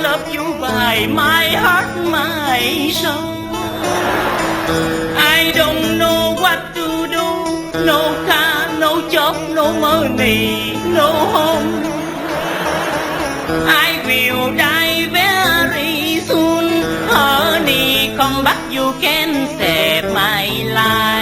love you by my heart my soul I don't know what to do no car no job no money no home I will die very soon honey come back you can save my life